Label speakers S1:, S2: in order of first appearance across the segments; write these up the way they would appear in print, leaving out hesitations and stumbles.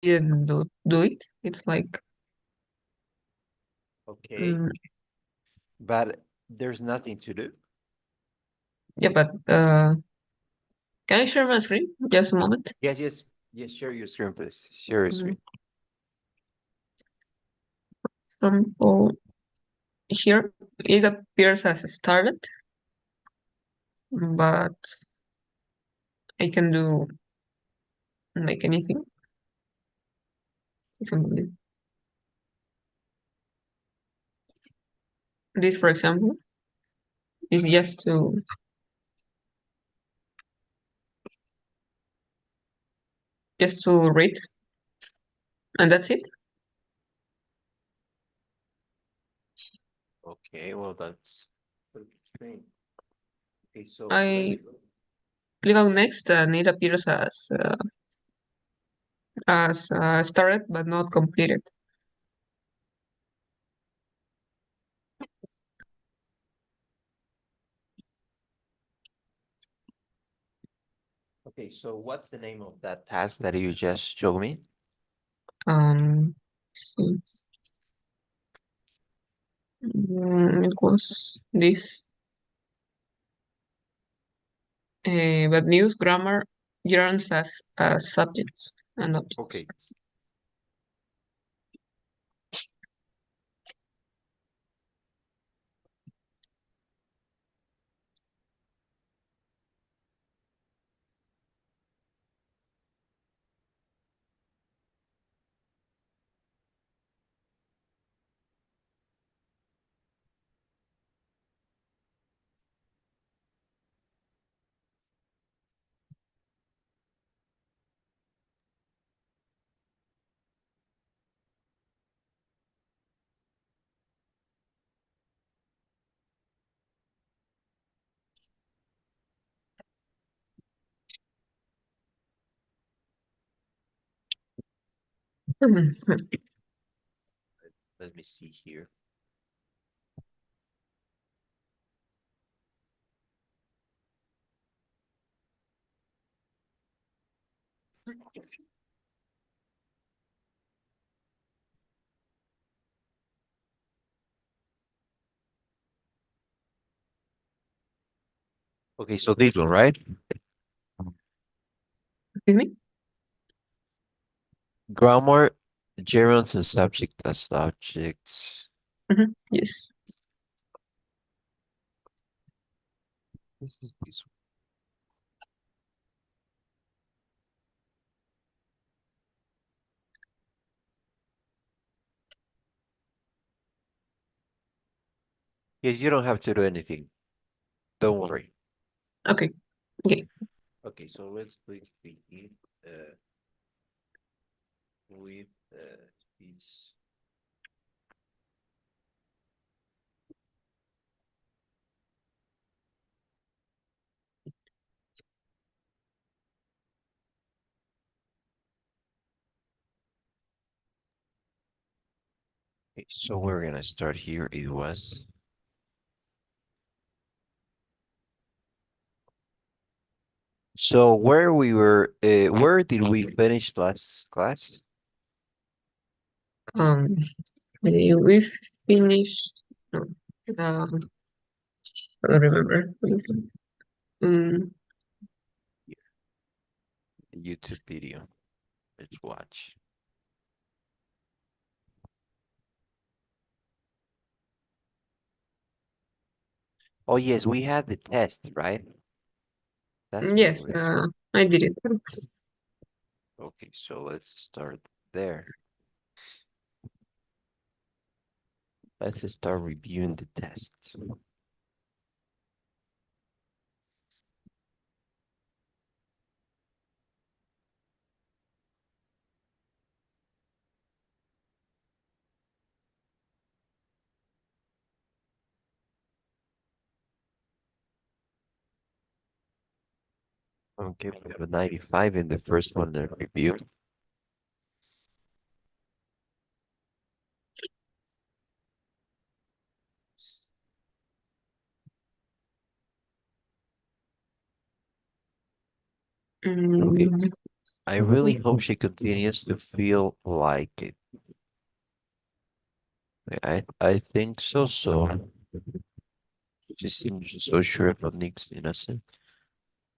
S1: didn't do it. It's like
S2: Okay,
S1: mm,
S2: but there's nothing to do.
S1: yeah, but can I share my screen? Just a moment.
S2: Yes, yes, yes. Share your screen, please. Share your
S1: Mm,
S2: screen.
S1: Example here it appears as started, but I can do like anything. Example, this, for example, is just to read, and that's it.
S2: Okay, well, that's pretty strange. Okay, so let
S1: I
S2: me.
S1: click on next, and it appears as started but not completed.
S2: Okay, so what's the name of that task that you just showed me?
S1: See. It was this, but news grammar yearns as subjects and objects.
S2: Okay, let me see here. Okay, so this one, right?
S1: Excuse me?
S2: Grammar, gerunds, and subject as objects.
S1: Yes.
S2: This is this one. Yes, you don't have to do anything. Don't worry.
S1: Okay. Okay.
S2: Okay, so let's please begin uh, with this. Okay, so we're gonna start here. It was. So where did we finish last class?
S1: Um, we finished. No, I don't remember. Um,
S2: The YouTube video. Let's watch. Oh yes, we had the test, right? That's what
S1: yes,
S2: we.
S1: I did it.
S2: Okay, so let's start there. Let's start reviewing the test. Okay, we have a 95 in the first one, the review. Okay,
S1: Mm,
S2: I really hope she continues to feel like it. I think so. She seems so sure about Nick's innocent.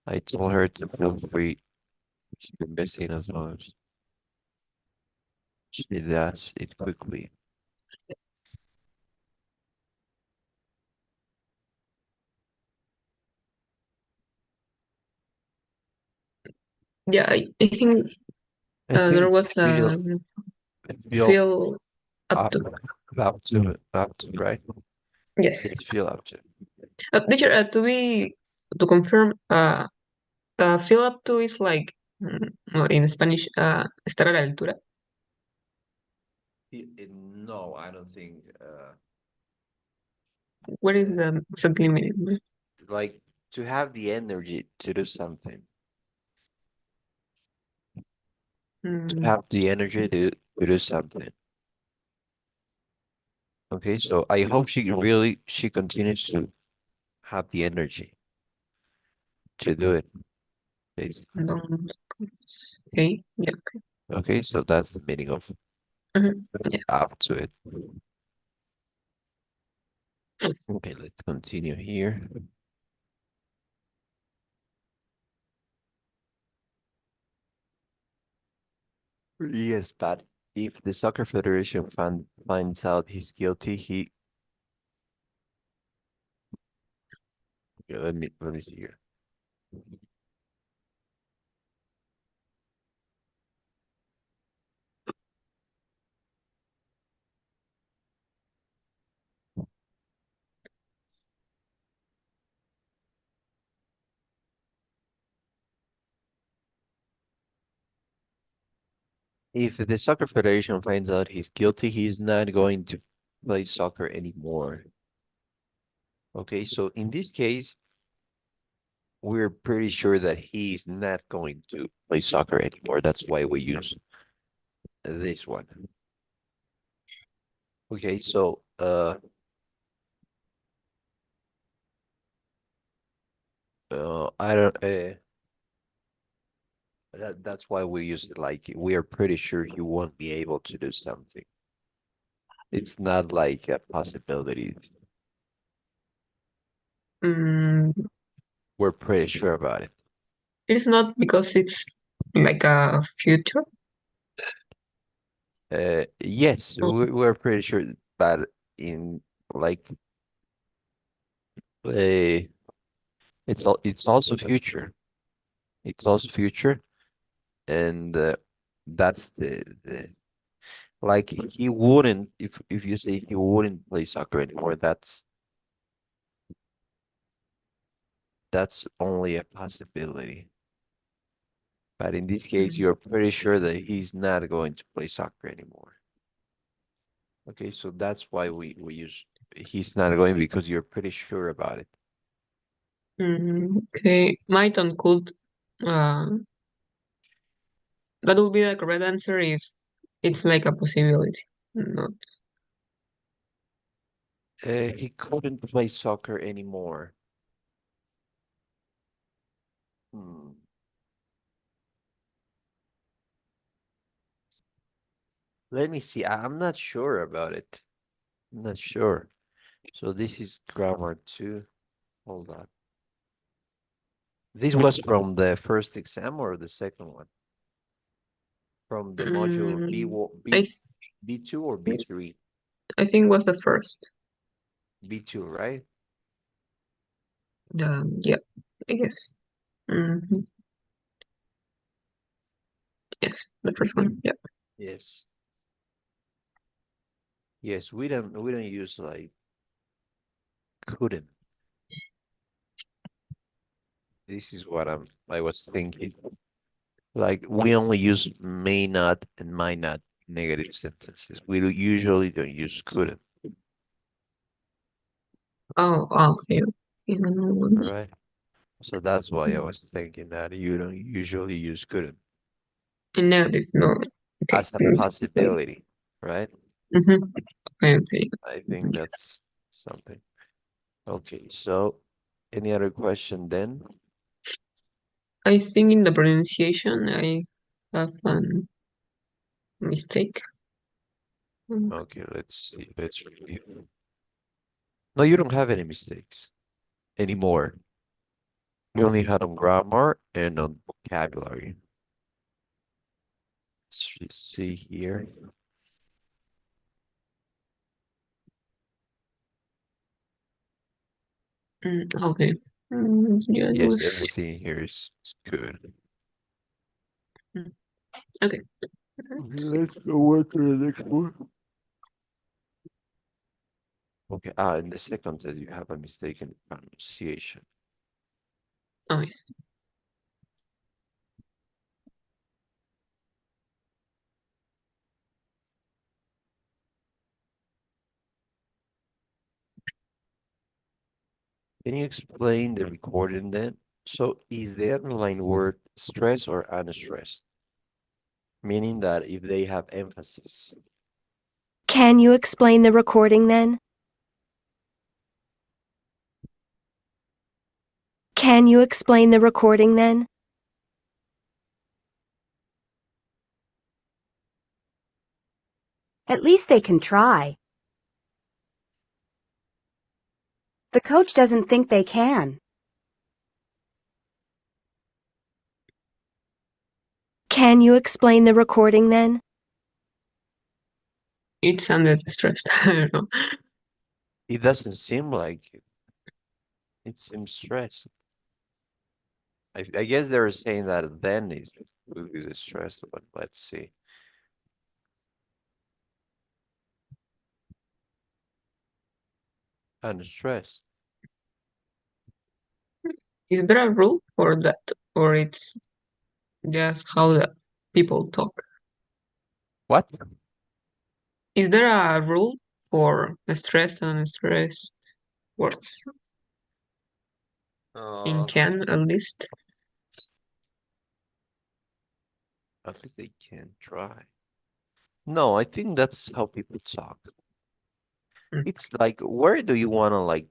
S2: I told her to feel free. She's investing as long as she does it quickly.
S1: Yeah, I think
S2: I think
S1: there
S2: it's
S1: was a
S2: feel
S1: feel up
S2: up
S1: to.
S2: up to right.
S1: Yes.
S2: It's feel up to.
S1: Teacher, to confirm, feel up to is like, well, in Spanish, estar a la altura.
S2: No, I don't think.
S1: What is the exactly meaning?
S2: Like to have the energy to do something. To
S1: Mm,
S2: have the energy to do something. Okay, so I hope she continues to have the energy to do it. Basically.
S1: don't- okay, yeah.
S2: Okay, so that's the meaning of
S1: Mhm, yeah.
S2: up to it. Okay, let's continue here. Yes, but if the soccer federation finds out he's guilty, he okay, let me see here. If the soccer federation finds out he's guilty, he's not going to play soccer anymore. Okay, so in this case, we're pretty sure that he's not going to play soccer anymore. That's why we use this one. Okay, so I don't that's why we use it like we are pretty sure he won't be able to do something. It's not like a possibility.
S1: Mm,
S2: We're pretty sure about it.
S1: it's not because it's like a future.
S2: Yes,
S1: Oh,
S2: we're pretty sure, but in like uh, it's also future. It's also future, and that's the like he wouldn't if you say he wouldn't play soccer anymore. That's only a possibility. But in this case,
S1: mm,
S2: you're pretty sure that he's not going to play soccer anymore. Okay, so that's why we use he's not going because you're pretty sure about it.
S1: okay. Might and could. Uh, that would be the correct answer if it's like a possibility. Not.
S2: He couldn't play soccer anymore. Hmm. Let me see. I'm not sure about it. I'm not sure. So this is grammar two. Hold on. This was from the first exam or the second one? From the module
S1: Mm, I
S2: B
S1: th-
S2: B2 or B3?
S1: I think was the first.
S2: B2, right?
S1: Yeah, I guess. Hmm. Yes, the first one. Yeah.
S2: Yes. Yes, we don't use like couldn't. This is what I was thinking. Like we only use may not and might not in negative sentences. We usually don't use couldn't.
S1: Okay. Okay, no, no, no.
S2: All right. So that's why I was thinking that you don't usually use couldn't
S1: In negative, no. Okay.
S2: as a possibility, right?
S1: Mm-hmm. Okay, okay.
S2: I think that's something. Okay, so any other question then?
S1: I think in the pronunciation, I have a mistake.
S2: Okay, let's see. Let's review. No, you don't have any mistakes anymore. You only had on grammar and on vocabulary. Let's just see here.
S1: Okay. Yeah,
S2: Yes, everything here is good.
S1: okay.
S2: Okay, let's go on to the next one. Okay, in the second test, you have a mistaken pronunciation.
S1: Oh, yes.
S2: Can you explain the recording then? So is the underlying word stress or unstressed? Meaning that if they have emphasis.
S3: Can you explain the recording then? Can you explain the recording then?
S4: At least they can try. The coach doesn't think they can.
S3: Can you explain the recording then?
S1: It sounded stressed. I don't know.
S2: It doesn't seem like it. It seems stressed. I guess they're saying that then is stressed, but let's see. Unstressed.
S1: Is there a rule for that, or it's just how the people talk?
S2: What?
S1: Is there a rule for stressed and unstressed words? In can, at least.
S2: At least they can try. No, I think that's how people talk.
S1: Mm.
S2: It's like, where do you want to like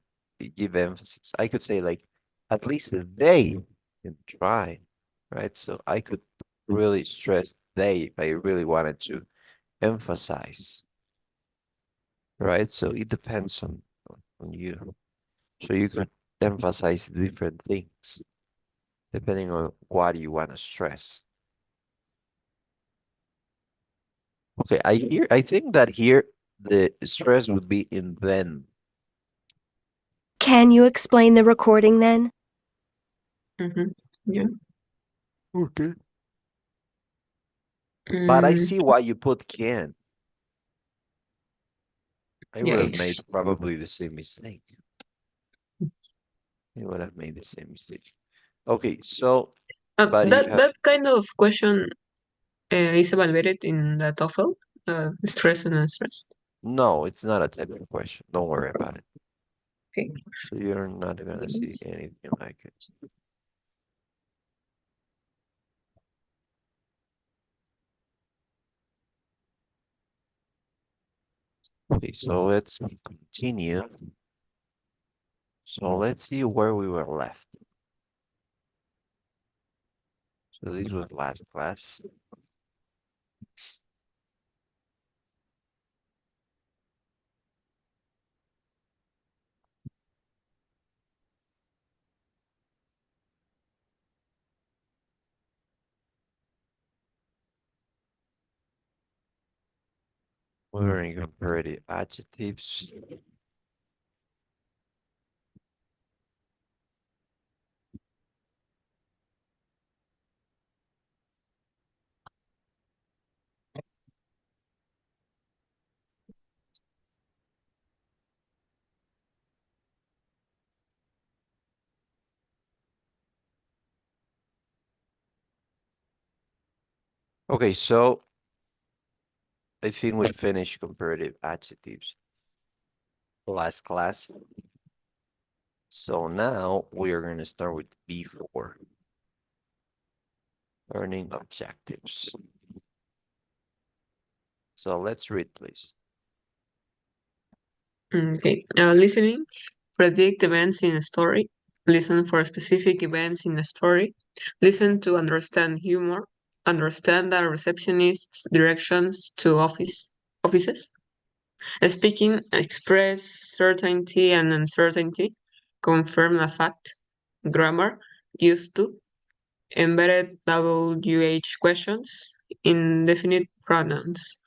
S2: give emphasis? I could say like, at least they can try, right? So I could really stress they if I really wanted to emphasize, right? So it depends on you. So you could emphasize different things depending on what you want to stress. Okay, I think that here the stress would be in then.
S3: Can you explain the recording then?
S1: Yeah.
S2: Okay. But I see why you put can. I
S1: Yeah,
S2: would have
S1: it's
S2: made probably the same mistake. I would have made the same mistake. Okay, so but you have
S1: that kind of question is evaluated in the TOEFL, stress and unstressed.
S2: no, it's not a technical question. Don't worry about it.
S1: Okay.
S2: So you're not gonna see anything like it. Okay, so let's continue. So let's see where we were left. So this was last class. We were in comparative adjectives. Okay, so I think we finished comparative adjectives last class. So now we are going to start with B4, learning objectives. So let's read, please.
S1: Okay. Listening, predict events in a story. Listen for specific events in a story. Listen to understand humor. understand the receptionist's directions to offices. Speaking, express certainty and uncertainty, confirm a fact. Grammar, used to. Embedded WH questions, indefinite pronouns.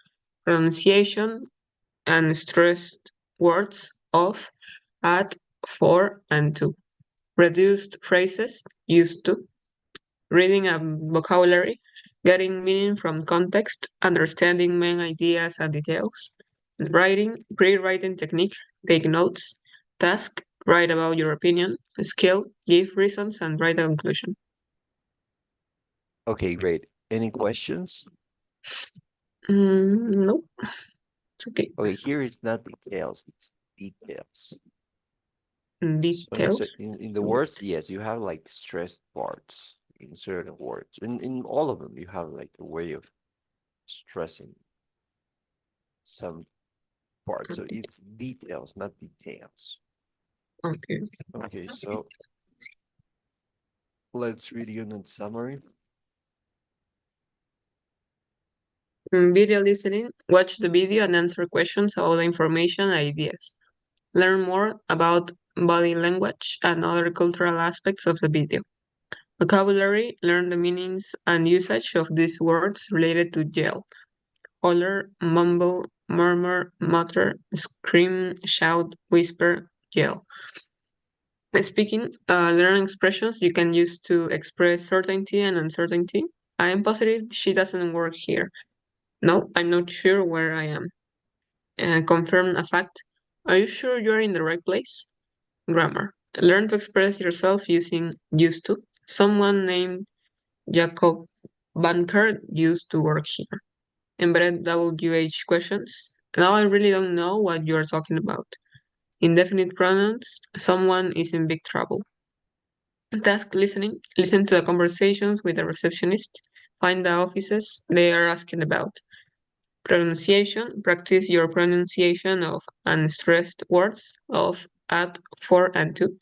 S1: Pronunciation and stressed words of, at, for, and to. Reduced phrases, used to. Reading a vocabulary, getting meaning from context, understanding main ideas and details. Writing, pre-writing technique, take notes. Task, write about your opinion. Skill, give reasons and write a conclusion.
S2: Okay, great. Any questions?
S1: No, it's okay.
S2: Okay, here it's not details, it's details.
S1: Details.
S2: In the words, yes, you have like stressed parts in certain words. In all of them, you have like a way of stressing some parts. So it's details, not details.
S1: Okay.
S2: Okay, so let's read unit summary.
S1: Video listening, watch the video and answer questions about the information and ideas. Learn more about body language and other cultural aspects of the video. Vocabulary, learn the meanings and usage of these words related to yell. Holler, mumble, murmur, mutter, scream, shout, whisper, yell. Speaking, learn expressions you can use to express certainty and uncertainty. I am positive she doesn't work here. No, I'm not sure where I am. Confirm a fact. Are you sure you're in the right place? Grammar. Learn to express yourself using used to. Someone named Jacob Banker used to work here. Embedded WH questions. Now I really don't know what you are talking about. Indefinite pronouns. Someone is in big trouble. Task listening. Listen to the conversations with the receptionist. Find the offices they are asking about. Pronunciation. Practice your pronunciation of unstressed words of, at, for, and to.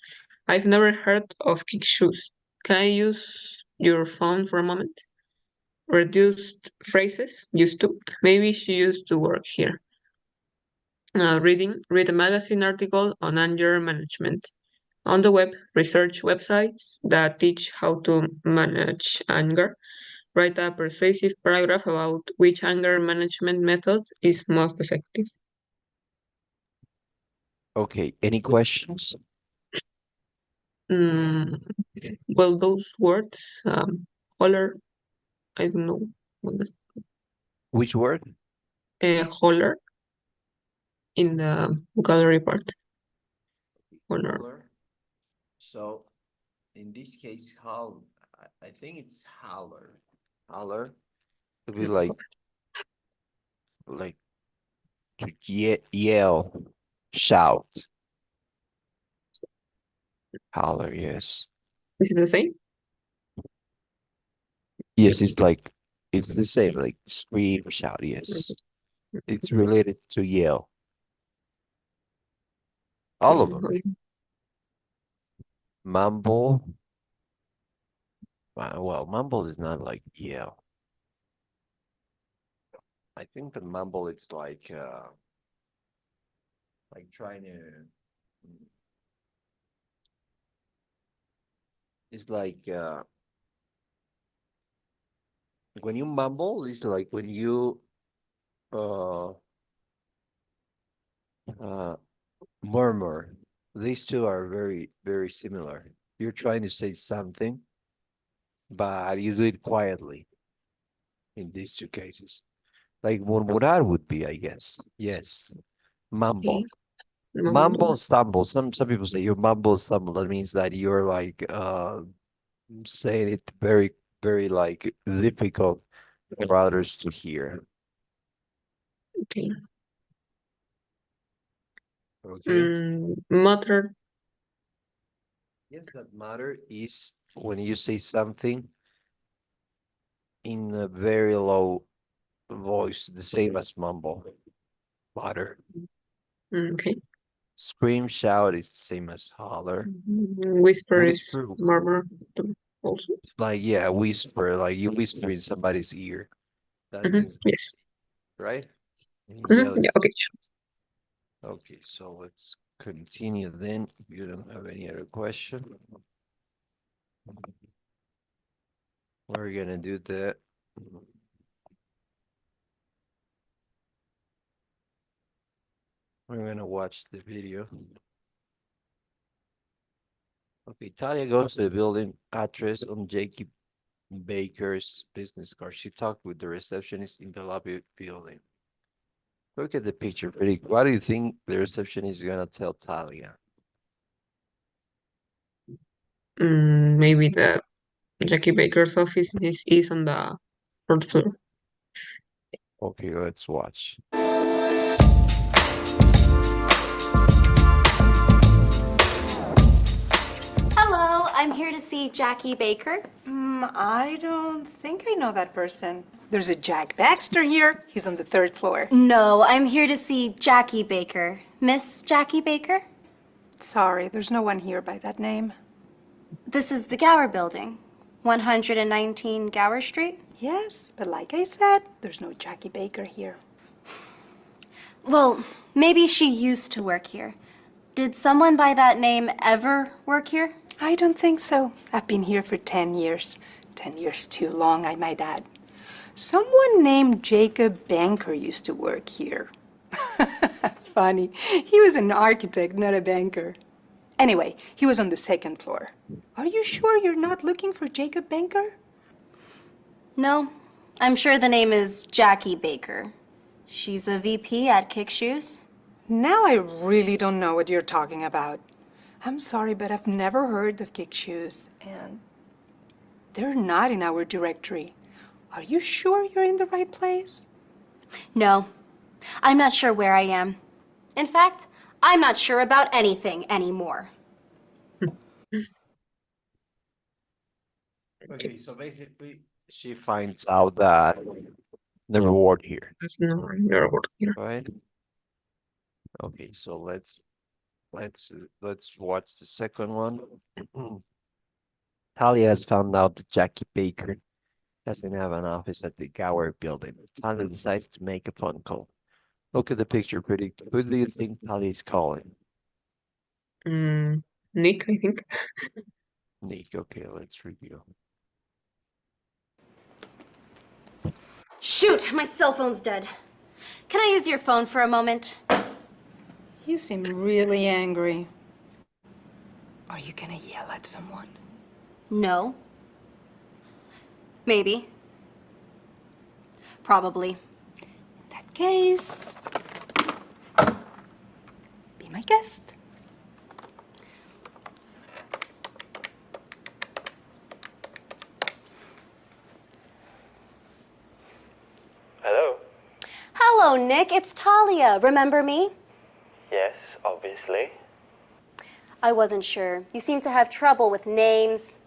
S1: I've never heard of kick shoes. Can I use your phone for a moment? Reduced phrases, used to. Maybe she used to work here. Reading, read a magazine article on anger management. On the web, research websites that teach how to manage anger. Write a persuasive paragraph about which anger management method is most effective.
S2: Okay, any questions?
S1: Well, those words, holler, I don't know what is
S2: Which word?
S1: holler in the vocabulary part. Holler.
S2: Holler. So in this case, I think it's holler. Holler to be like to yell, shout. Holler, yes.
S1: Is it the same?
S2: Yes, it's the same, like scream, shout, yes. It's related to yell. All of them.
S1: Okay.
S2: Mumble. Well, mumble is not like yell. I think the mumble it's like trying to it's like when you mumble, it's like when you uh murmur. These two are very, very similar. You're trying to say something, but you do it quietly in these two cases. Like murmurar would be, I guess. Yes. Mumble. Mumble stumble. Some people say you mumble stumble. That means that you're like saying it very, very like difficult for others to hear.
S1: Okay.
S2: Okay.
S1: Mutter.
S2: Yes, that matter is when you say something in a very low voice, the same as mumble. Mutter.
S1: Okay.
S2: Scream, shout is the same as holler.
S1: Whisper is
S2: Whisper.
S1: murmur also.
S2: Like, yeah, whisper, like you whisper in somebody's ear. That means,
S1: Yes.
S2: right? And
S1: Yeah, okay.
S2: Okay, so let's continue then. If you don't have any other question. We're gonna do that. We're gonna watch the video. Okay, Talia goes to the building address on Jackie Baker's business card. She talked with the receptionist in the lobby building. Look at the picture, pretty. What do you think the receptionist is gonna tell Talia?
S1: Maybe the Jackie Baker's office is on the fourth floor.
S2: Okay, let's watch.
S5: Hello, I'm here to see Jackie Baker.
S6: I don't think I know that person. There's a Jack Baxter here. He's on the third floor.
S5: No, I'm here to see Jackie Baker. Miss Jackie Baker?
S6: Sorry, there's no one here by that name.
S5: This is the Gower Building, 119 Gower Street.
S6: Yes, but like I said, there's no Jackie Baker here.
S5: Well, maybe she used to work here. Did someone by that name ever work here?
S6: I don't think so. I've been here for 10 years. 10 years too long, I might add. Someone named Jacob Banker used to work here. Funny. He was an architect, not a banker. Anyway, he was on the second floor. Are you sure you're not looking for Jacob Banker?
S5: No, I'm sure the name is Jackie Baker. She's a VP at Kick Shoes.
S6: Now I really don't know what you're talking about. I'm sorry, but I've never heard of Kick Shoes, and they're not in our directory. Are you sure you're in the right place?
S5: No, I'm not sure where I am. In fact, I'm not sure about anything anymore.
S2: Okay, so basically, she finds out that the reward here,
S1: That's not your work here.
S2: right? Okay, so let's watch the second one. Talia has found out that Jackie Baker doesn't have an office at the Gower building. Talia decides to make a phone call. Look at the picture, pretty. Who do you think Talia is calling?
S1: Nick, I think.
S2: Nick. Okay, let's review.
S5: Shoot, my cell phone's dead. Can I use your phone for a moment?
S6: You seem really angry. Are you gonna yell at someone?
S5: No. Maybe. Probably.
S6: In that case, be my guest.
S7: Hello?
S5: Hello, Nick. It's Talia. Remember me?
S7: Yes, obviously.
S5: I wasn't sure. You seem to have trouble with names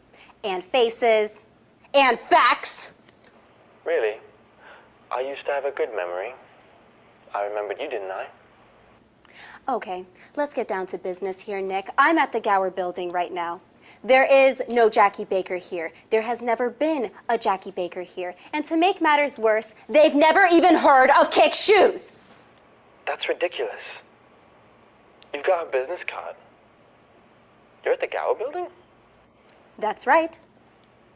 S5: and faces and facts.
S7: Really? I used to have a good memory. I remembered you, didn't I?
S5: Okay, let's get down to business here, Nick. I'm at the Gower building right now. There is no Jackie Baker here. There has never been a Jackie Baker here. And to make matters worse, they've never even heard of Kick Shoes.
S7: That's ridiculous. You've got a business card. You're at the Gower building?
S5: That's right.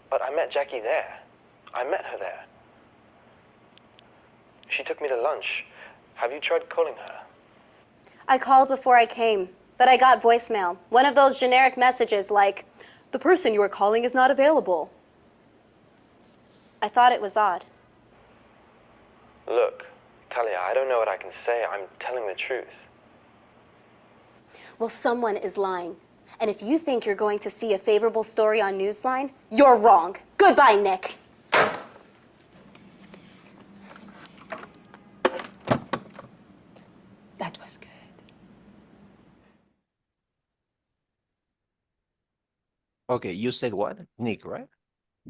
S7: But I met Jackie there. I met her there. She took me to lunch. Have you tried calling her?
S5: I called before I came, but I got voicemail. One of those generic messages like, "The person you are calling is not available." I thought it was odd.
S7: Look, Talia, I don't know what I can say. I'm telling the truth.
S5: Well, someone is lying. And if you think you're going to see a favorable story on Newsline, you're wrong. Goodbye, Nick.
S6: That was good.
S2: Okay, you said what? Nick, right?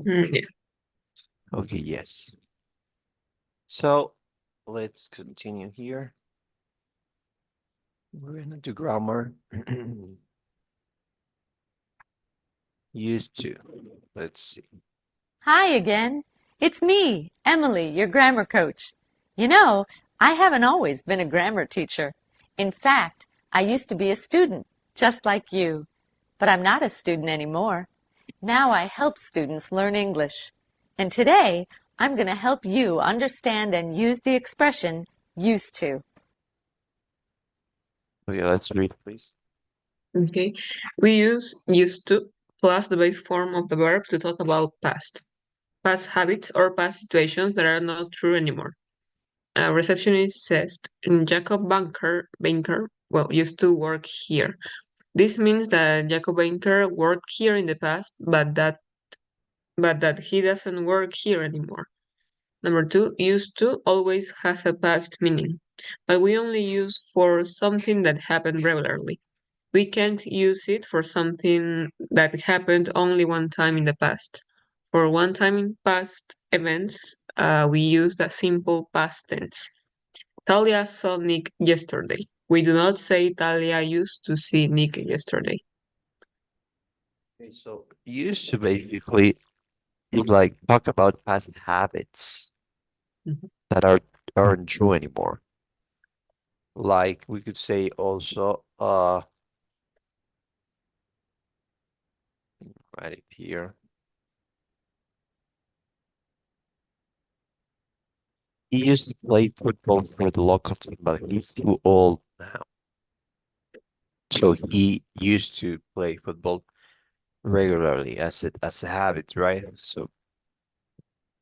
S1: Yeah.
S2: Okay, yes. So let's continue here. We're gonna do grammar. Used to. Let's see.
S8: Hi again. It's me, Emily, your grammar coach. You know, I haven't always been a grammar teacher. In fact, I used to be a student, just like you. But I'm not a student anymore. Now I help students learn English. And today, I'm going to help you understand and use the expression used to.
S2: Okay, let's read, please.
S1: Okay, we use used to plus the base form of the verb to talk about past habits or past situations that are not true anymore. A receptionist says, Jacob Banker, well, used to work here. This means that Jacob Banker worked here in the past, but that he doesn't work here anymore. Number two, used to always has a past meaning, but we only use for something that happened regularly. We can't use it for something that happened only one time in the past. For one time in past events, we use the simple past tense. Talia saw Nick yesterday. We do not say Talia used to see Nick yesterday.
S2: Okay, so used to basically like talk about past habits
S1: Mhm.
S2: that aren't true anymore. Like we could say also, write it here. He used to play football for the local team, but he's too old now. So he used to play football regularly as a habit, right? So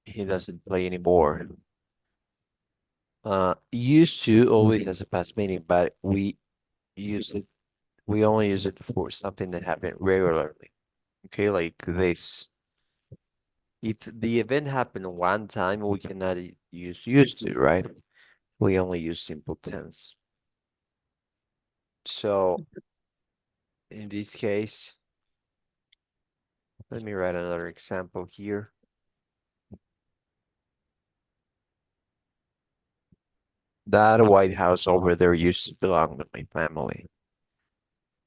S2: he doesn't play anymore. Used to always has a past meaning, but use it we only use it for something that happened regularly. Okay, like this. If the event happened one time, we cannot use used to, right? We only use simple tense. So in this case, let me write another example here. That White House over there used to belong to my family.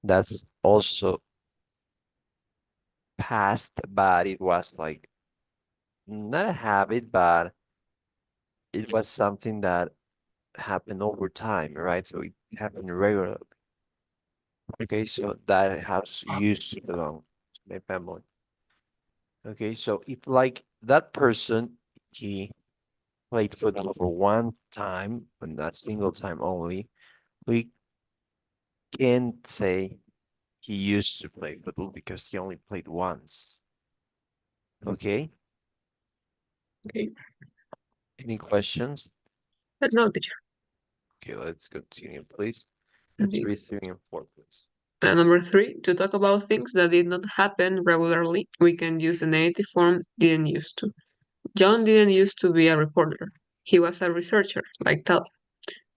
S2: That's also past, but it was like not a habit, but it was something that happened over time, right? So it happened regularly. Okay, so that house used to belong to my family. Okay, so if like that person, he played football for one time, but not single time only, we can't say he used to play football because he only played once. Okay,
S1: Okay,
S2: any questions?
S1: no, teacher.
S2: Okay, let's continue, please. Let's
S1: Okay.
S2: read 3 and 4, please.
S1: Number three, to talk about things that did not happen regularly, we can use the negative form didn't used to. John didn't used to be a reporter. He was a researcher, like Tal.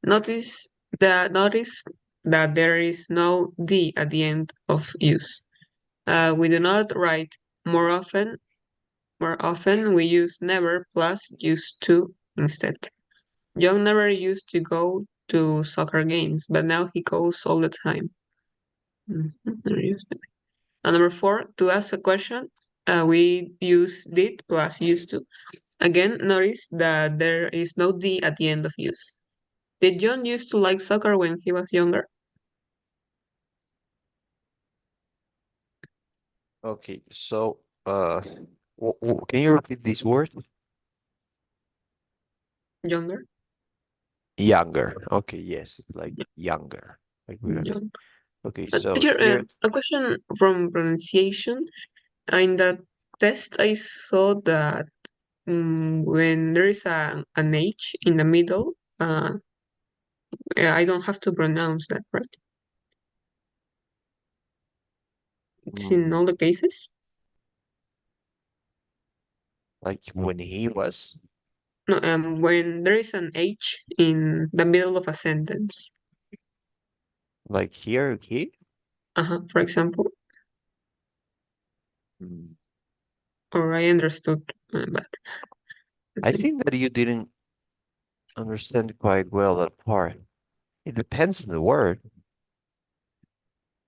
S1: Notice that there is no D at the end of use. We do not write more often. More often, we use never plus used to instead. John never used to go to soccer games, but now he goes all the time. Never used to. And number four, to ask a question, we use did plus used to. Again, notice that there is no D at the end of use. Did John used to like soccer when he was younger?
S2: Okay, so can you repeat this word?
S1: Younger?
S2: Younger. Okay, yes, like younger. Like we don't.
S1: John.
S2: Okay, so
S1: Teacher,
S2: here,
S1: a question from pronunciation. In the test, I saw that when there is an H in the middle, I don't have to pronounce that, right? It's in all the cases?
S2: like when he was,
S1: No, when there is an H in the middle of a sentence.
S2: like here, he.
S1: For example,
S2: Mm,
S1: or I understood, but
S2: I think that you didn't understand quite well that part. It depends on the word.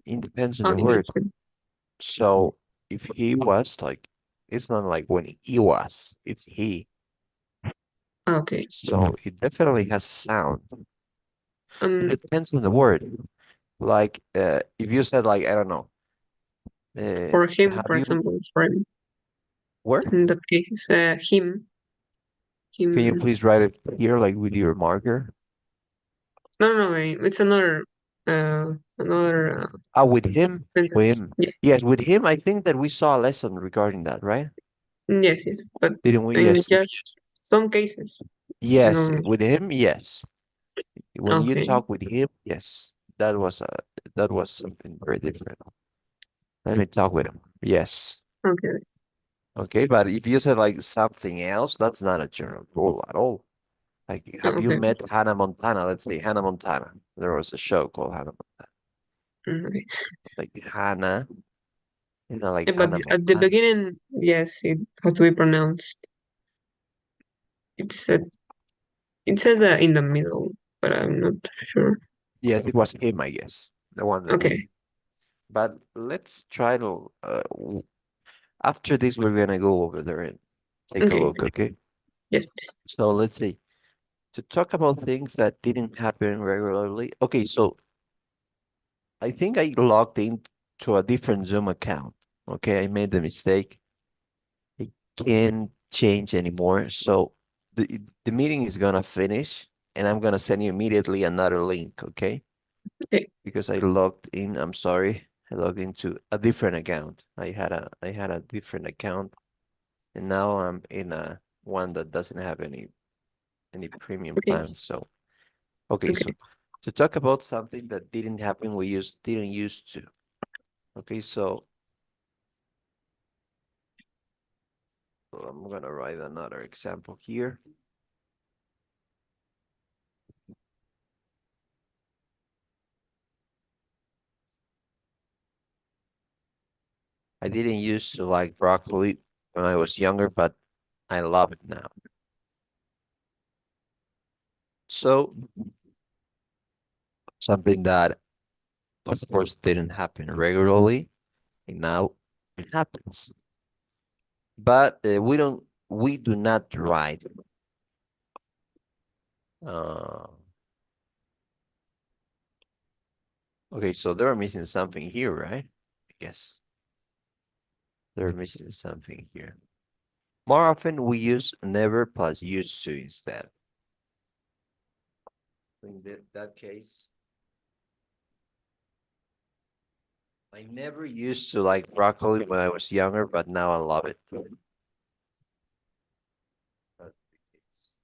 S2: It depends on the word.
S1: imagine.
S2: So if he was like, it's not like when he was, it's he.
S1: Okay.
S2: So it definitely has a sound. It
S1: Um,
S2: depends on the word. Like, if you said like, I don't know,
S1: for him,
S2: have
S1: for
S2: you,
S1: example, for him,
S2: where?
S1: in that case, him,
S2: Can you
S1: him.
S2: please write it here, like with your marker?
S1: No, it's another
S2: Ah, with him? With
S1: sentence.
S2: him.
S1: Yeah,
S2: Yes, with him, I think that we saw a lesson regarding that, right?
S1: yes, but
S2: Didn't we?
S1: in
S2: Yes.
S1: just some cases,
S2: Yes,
S1: no.
S2: with him, yes. When you
S1: Okay,
S2: talk with him, yes. That was something very different. Let me talk with him. Yes.
S1: okay,
S2: Okay, but if you said like something else, that's not a general rule at all. Like, have you
S1: okay,
S2: met Hannah Montana? Let's say Hannah Montana. There was a show called Hannah Montana.
S1: okay.
S2: It's like Hannah, like
S1: But
S2: Hannah
S1: at the
S2: Montana.
S1: beginning, yes, it has to be pronounced. It said in the middle, but I'm not sure.
S2: Yes, it was him, I guess. The one that
S1: Okay,
S2: we. But let's try to. After this, we're gonna go over there and take a
S1: okay,
S2: look. Okay.
S1: yes, please.
S2: So let's see. To talk about things that didn't happen regularly. Okay, so I think I logged in to a different Zoom account. Okay, I made the mistake. I can't change anymore. So the meeting is gonna finish, and I'm gonna send you immediately another link. Okay,
S1: Okay,
S2: because I logged in. I'm sorry. I logged into a different account. I had a different account, and now I'm in a one that doesn't have any premium
S1: okay,
S2: plans. So okay,
S1: okay,
S2: so to talk about something that didn't happen, we didn't used to. Okay, so I'm gonna write another example here. I didn't used to like broccoli when I was younger, but I love it now. So something that of course didn't happen regularly, and now it happens. But we do not write. Uh, okay, so they're missing something here, right? I guess they're missing something here. More often, we use never plus used to instead. In that case, I never used to like broccoli when I was younger, but now I love it. That's the case.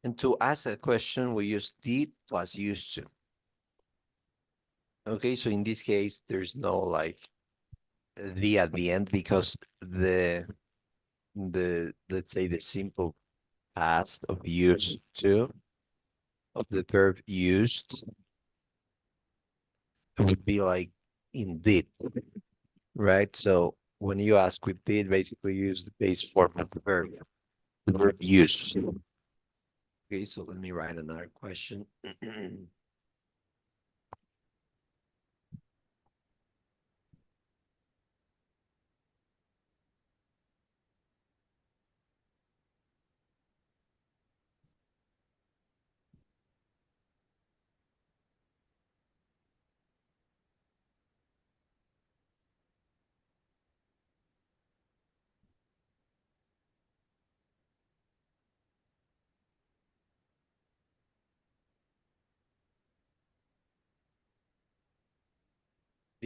S2: And to ask a question, we use did plus used to. Okay, so in this case, there's no like the at the end because the let's say the simple past of used to of the verb used would be like indeed, right? So when you ask with did, basically use the base form of the verb use. Okay, so let me write another question.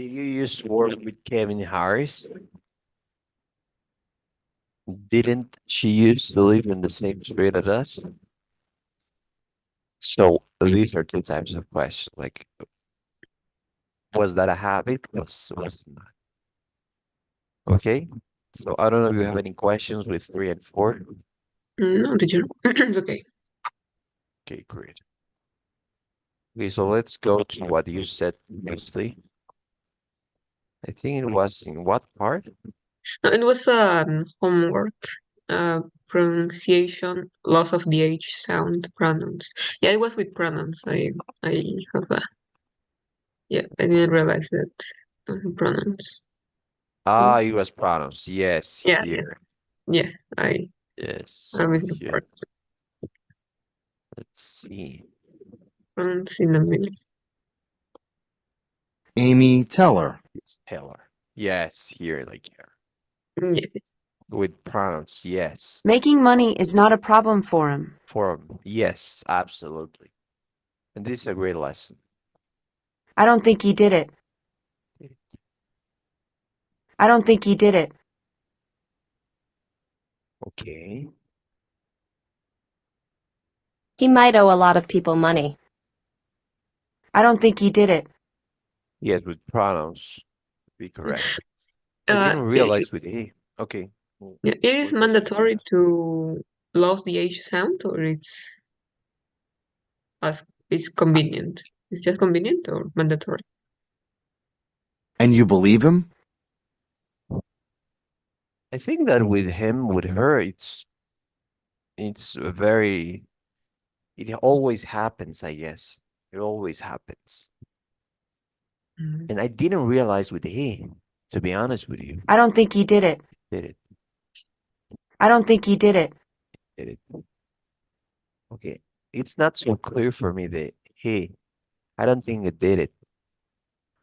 S2: Did you use work with Kevin Harris? Didn't she used to live in the same street as us? So these are two types of questions. Like, was that a habit? Was it not? Okay. So I don't know if you have any questions with 3 and 4.
S1: No, teacher. It's okay.
S2: Okay, great. Okay, so let's go to what you said mostly. I think it was in what part?
S1: No, it was homework. Pronunciation, loss of the H sound, pronouns. Yeah, it was with pronouns. I have a yeah. I didn't realize that pronouns.
S2: Ah, it was pronouns. Yes,
S1: Yeah,
S2: here.
S1: yeah. I
S2: Yes,
S1: I was
S2: here. Let's see.
S1: pronouns in a minute.
S9: Amy Teller.
S2: It's Taylor. Yes, here, like here.
S1: Yes.
S2: With pronouns, yes.
S4: Making money is not a problem for him.
S2: Form, yes, absolutely. And this is a great lesson.
S4: I don't think he did it. I don't think he did it.
S2: Okay.
S3: He might owe a lot of people money.
S4: I don't think he did it.
S2: Yes, with pronouns, be correct. I
S1: Uh,
S2: didn't realize with he. Okay.
S1: yeah, it is
S2: What was
S1: mandatory
S2: it?
S1: to lose the H sound, or it's convenient. It's just convenient or mandatory.
S9: And you believe him?
S2: I think that with him, with her, it's a very, it always happens, I guess. It always happens.
S1: Mm.
S2: And I didn't realize with he, to be honest with you,
S4: I don't think he did it.
S2: did it,
S4: I don't think he did it.
S2: did it. Okay. It's not so clear for me that he, I don't think it did it.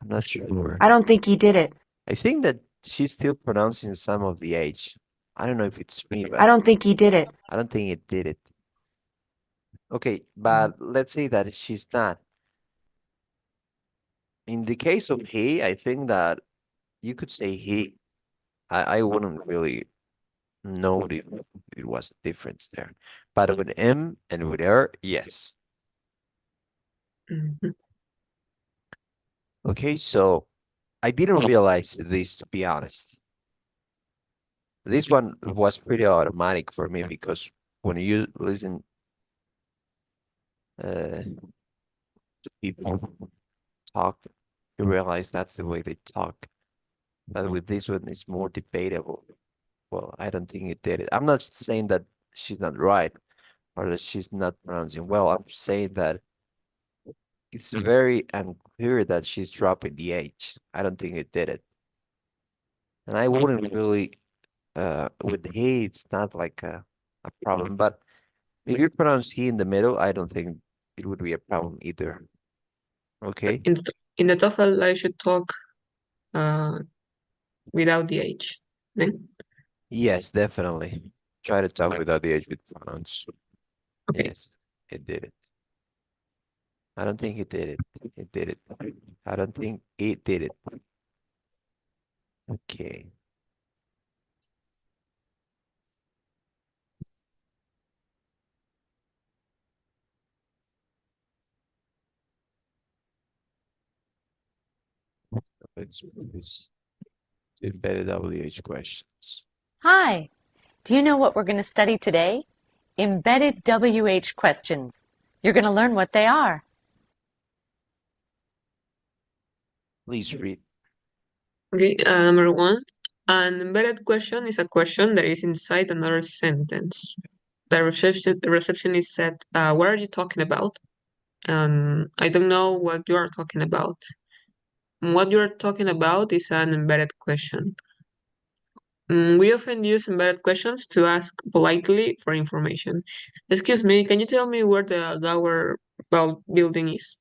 S2: I'm not sure.
S4: I don't think he did it.
S2: I think that she's still pronouncing some of the H. I don't know if it's me, but
S4: I don't think he did it.
S2: I don't think it did it. Okay, but let's say that she's not. In the case of he, I think that you could say he. I wouldn't really know if it was a difference there. But with M and with her, yes.
S1: Mhm.
S2: Okay, so I didn't realize this, to be honest. This one was pretty automatic for me because when you listen to people talk, you realize that's the way they talk. But with this one, it's more debatable. Well, I don't think it did it. I'm not saying that she's not right or that she's not pronouncing well. I'm saying that it's very unclear that she's dropping the H. I don't think it did it. And I wouldn't really, with he, it's not like a problem. But if you pronounce he in the middle, I don't think it would be a problem either. Okay?
S1: In the TOEFL, I should talk without the H. Then
S2: Yes, definitely. Try to talk without the H with pronouns.
S1: okay.
S2: Yes, it did it. I don't think it did it. It did it. I don't think it did it. Okay. Let's move this to embedded WH questions.
S8: Hi. Do you know what we're going to study today? Embedded WH questions. You're going to learn what they are.
S2: Please read.
S1: Okay, number one, an embedded question is a question that is inside another sentence. The receptionist said, "What are you talking about?" And I don't know what you are talking about. What you are talking about is an embedded question. We often use embedded questions to ask politely for information. Excuse me, can you tell me where the Gower building is?